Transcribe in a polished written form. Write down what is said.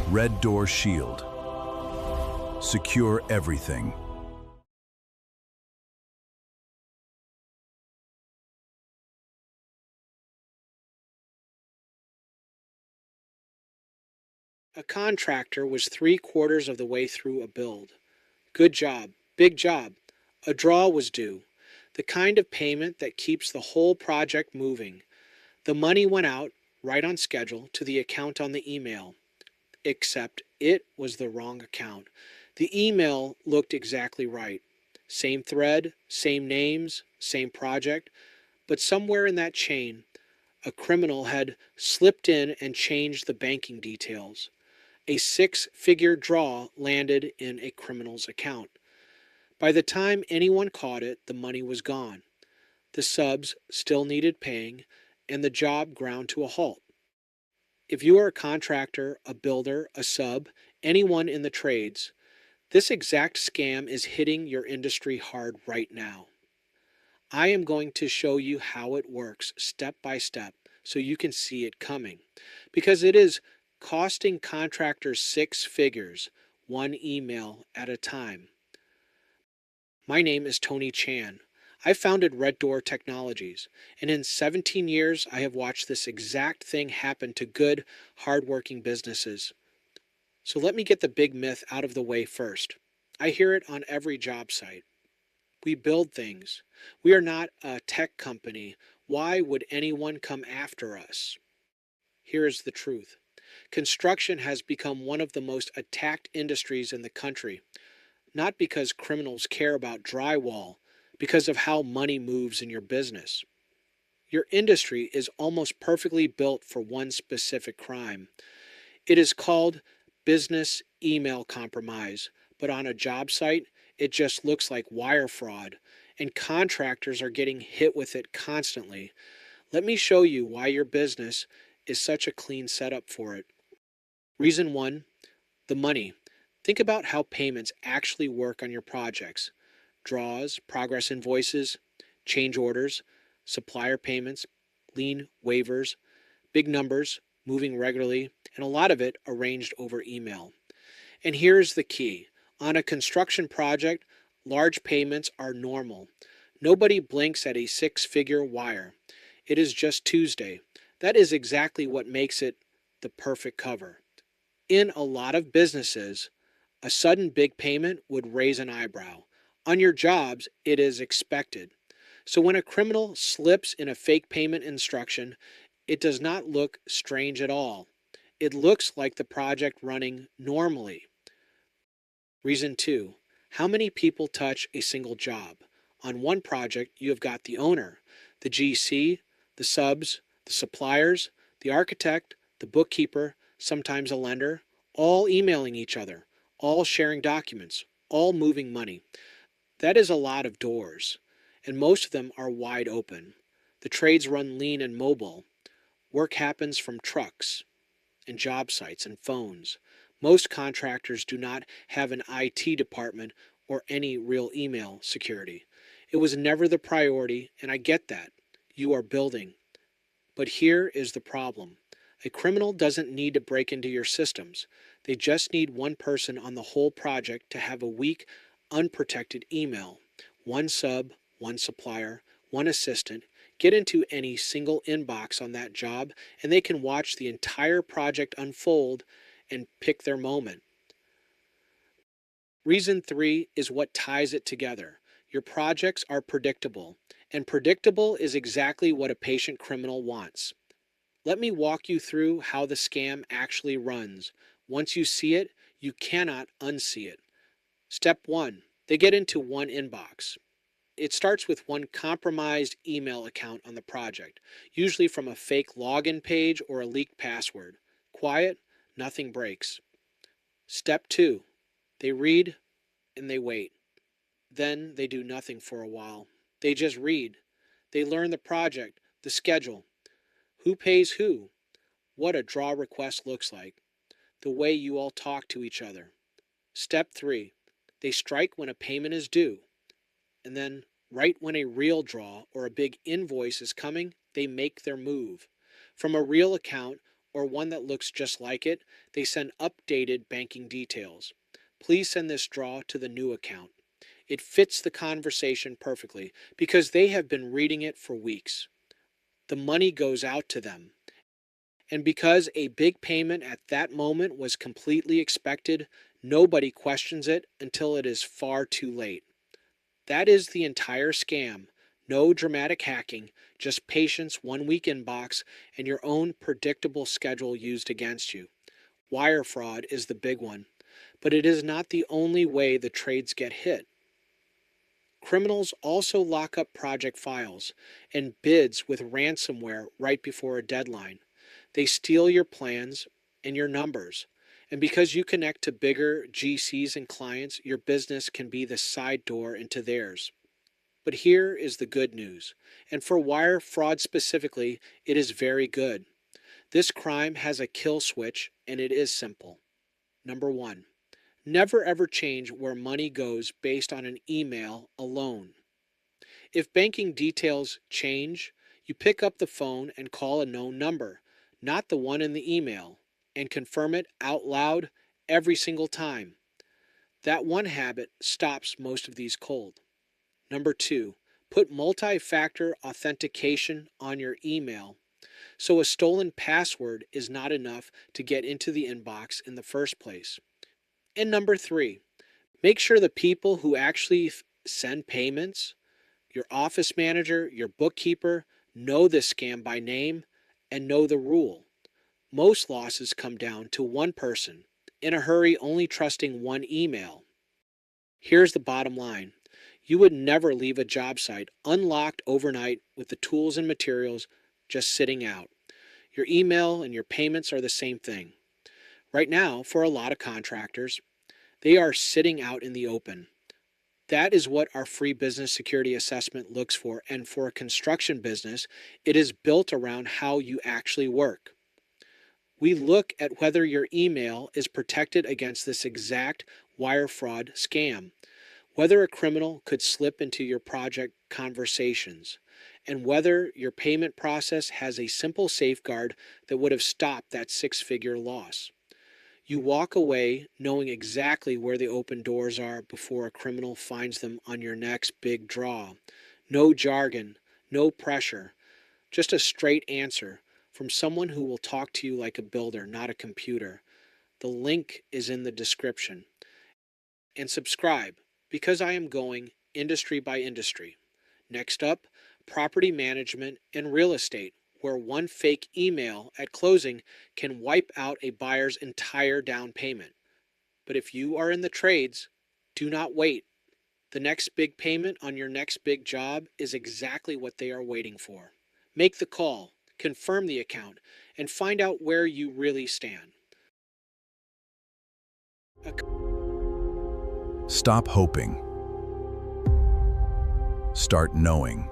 Red Door Shield. Secure everything. A contractor was 3/4 of the way through a build. Good job, big job. A draw was due, the kind of payment that keeps the whole project moving. The money went out, right on schedule, to the account on the email. Except it was the wrong account. The email looked exactly right. Same thread, same names, same project, but somewhere in that chain, a criminal had slipped in and changed the banking details. A 6-figure draw landed in a criminal's account. By the time anyone caught it, the money was gone. The subs still needed paying, and the job ground to a halt. If you are a contractor, a builder, a sub, anyone in the trades, this exact scam is hitting your industry hard right now. I am going to show you how it works step by step so you can see it coming, because it is costing contractors 6 figures, one email at a time. My name is Tony Chan. I founded Red Door Technologies, and in 17 years I have watched this exact thing happen to good, hardworking businesses. So let me get the big myth out of the way first. I hear it on every job site. We build things. We are not a tech company. Why would anyone come after us? Here is the truth. Construction has become one of the most attacked industries in the country, not because criminals care about drywall, because of how money moves in your business. Your industry is almost perfectly built for one specific crime. It is called business email compromise, but on a job site, it just looks like wire fraud, and contractors are getting hit with it constantly. Let me show you why your business is such a clean setup for it. Reason 1, the money. Think about how payments actually work on your projects. Draws, progress invoices, change orders, supplier payments, lien waivers, big numbers, moving regularly, and a lot of it arranged over email. And here's the key. On a construction project, large payments are normal. Nobody blinks at a 6-figure wire. It is just Tuesday. That is exactly what makes it the perfect cover. In a lot of businesses, a sudden big payment would raise an eyebrow. On your jobs, it is expected. So when a criminal slips in a fake payment instruction, it does not look strange at all. It looks like the project running normally. Reason 2, how many people touch a single job? On one project, you have got the owner, the GC, the subs, the suppliers, the architect, the bookkeeper, sometimes a lender, all emailing each other, all sharing documents, all moving money. That is a lot of doors, and most of them are wide open. The trades run lean and mobile. Work happens from trucks and job sites and phones. Most contractors do not have an IT department or any real email security. It was never the priority, and I get that. You are building. But here is the problem. A criminal doesn't need to break into your systems. They just need one person on the whole project to have a weak, unprotected email. One sub, one supplier, one assistant. Get into any single inbox on that job, and they can watch the entire project unfold and pick their moment. Reason 3 is what ties it together. Your projects are predictable, and predictable is exactly what a patient criminal wants. Let me walk you through how the scam actually runs. Once you see it, you cannot unsee it. Step 1, they get into one inbox. It starts with one compromised email account on the project, usually from a fake login page or a leaked password. Quiet, nothing breaks. Step 2, they read and they wait. Then they do nothing for a while. They just read. They learn the project, the schedule, who pays who, what a draw request looks like, the way you all talk to each other. Step 3, they strike when a payment is due. And then, right when a real draw or a big invoice is coming, they make their move. From a real account or one that looks just like it, they send updated banking details. Please send this draw to the new account. It fits the conversation perfectly because they have been reading it for weeks. The money goes out to them. And because a big payment at that moment was completely expected, nobody questions it until it is far too late. That is the entire scam. No dramatic hacking, just patience, 1 week inbox, and your own predictable schedule used against you. Wire fraud is the big one, but it is not the only way the trades get hit. Criminals also lock up project files and bids with ransomware right before a deadline. They steal your plans and your numbers. And because you connect to bigger GCs and clients, your business can be the side door into theirs. But here is the good news. And for wire fraud specifically, it is very good. This crime has a kill switch, and it is simple. Number one, never ever change where money goes based on an email alone. If banking details change, you pick up the phone and call a known number, not the one in the email, and confirm it out loud every single time. That one habit stops most of these cold. Number two, put multi-factor authentication on your email so a stolen password is not enough to get into the inbox in the first place. And number three, make sure the people who actually send payments, your office manager, your bookkeeper, know this scam by name and know the rule. Most losses come down to one person, in a hurry only trusting one email. Here's the bottom line. You would never leave a job site unlocked overnight with the tools and materials just sitting out. Your email and your payments are the same thing. Right now, for a lot of contractors, they are sitting out in the open. That is what our free business security assessment looks for, and for a construction business, it is built around how you actually work. We look at whether your email is protected against this exact wire fraud scam, whether a criminal could slip into your project conversations, and whether your payment process has a simple safeguard that would have stopped that six-figure loss. You walk away knowing exactly where the open doors are before a criminal finds them on your next big draw. No jargon, no pressure, just a straight answer from someone who will talk to you like a builder, not a computer. The link is in the description. And subscribe, because I am going industry by industry. Next up, property management and real estate, where one fake email at closing can wipe out a buyer's entire down payment. But if you are in the trades, do not wait. The next big payment on your next big job is exactly what they are waiting for. Make the call, confirm the account, and find out where you really stand. Stop hoping. Start knowing.